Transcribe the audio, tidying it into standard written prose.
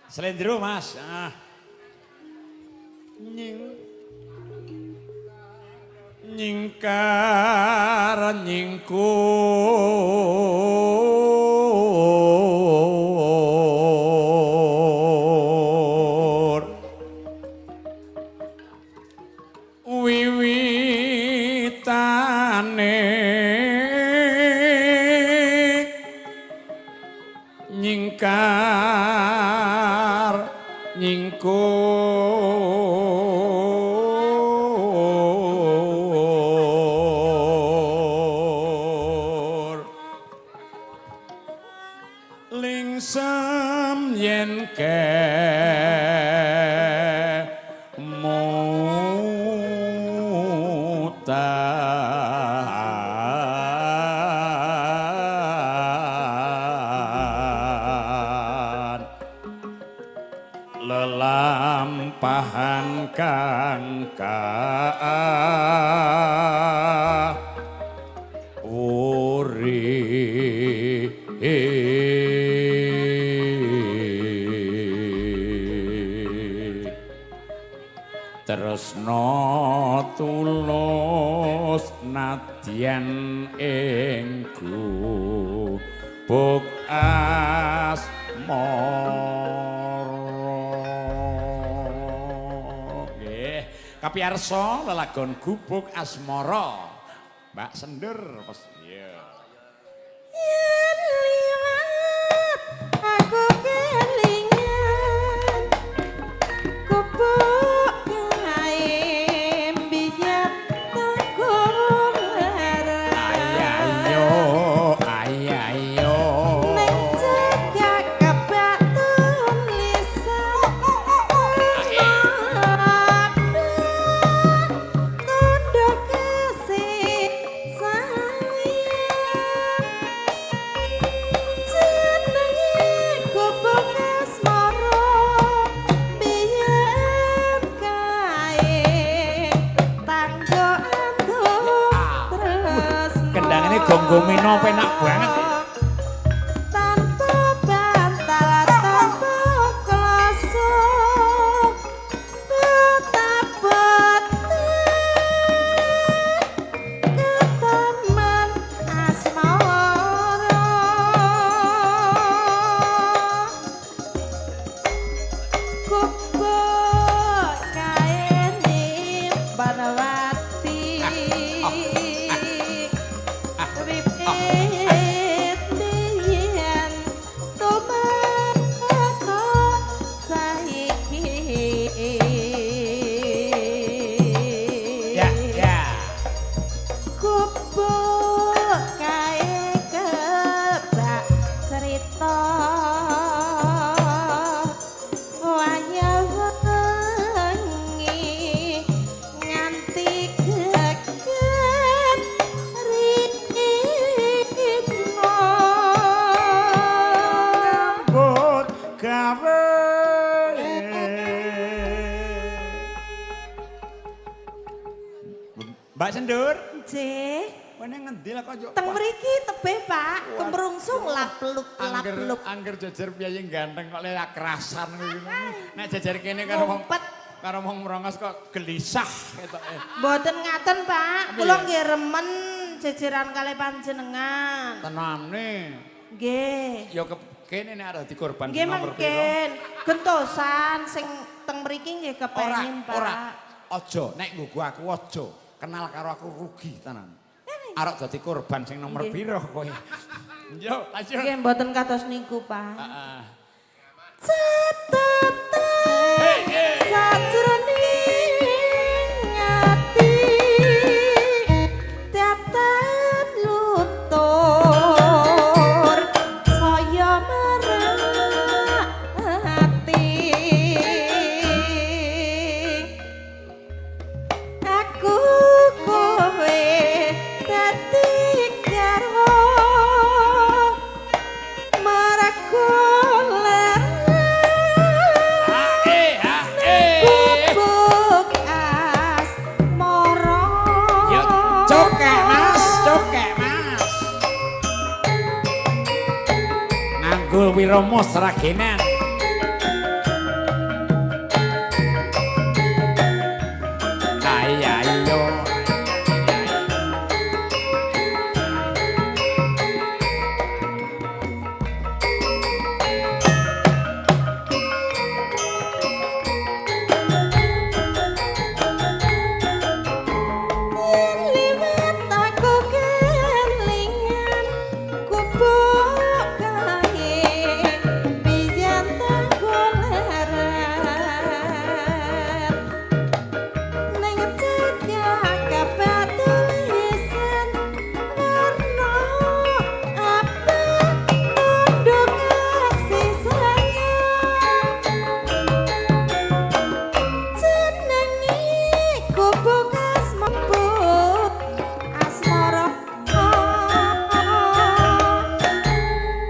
Slendro Mas. Nyingkar nyingkur wiwitane nyingkar nyingkur lingsem yen kemutan lelampahan kang tresna tulus nadyan ing gubuk asmara. Nggih, kapiyarsa lelagon gubuk asmara. Mbak Sendur pas iya. Yen liwat aku kelingan gubuk kae mbiyen tanggung lara. Ayo. Ning cekak kebak tulisan tondo kasih jenenge gubuk asmara biyen kae tanggo antuk tresno Kendangane gom-gomino penak banget. tanpa bantal tanpa kloso betapa keteman asmara gubuk kae Banawati Wipit biyen tumeka saiki Ya. gubuk kae kebak cerita wanyi nganti geget ritmo Rambut gawe Mbak Sendur, Nggih, mana ngendi lah kok teng mriki tebih Pak, kemrungsung lapluk. angger jajar piye ganteng kok lek kerasan ngono. Nek jajar kene karo wong Ngumpet. karo wong merongos kok gelisah ketoke. Mboten ngaten Pak, Piye? kula nggih remen jejeran kalih panjenengan. Tenane. Nggih. Ya kene nek arep dikorban Nggih nomor piro. mungkin gentosan sing teng mriki nggih kepengin Pak. Ora. Aja nek nggo aku aja. Kenal karo aku rugi tenan. Arep dadi korban sing nomor Nggih. piro kowe. Yo, lanjut. Nggih mboten kados niku Pak. Heeh. Catatan sajroning ati teatan lutur saya merati aku kowe dadi garwa marakuler bubuk asmara. Yo, cokek Mas. Nganggo wirama sragenan.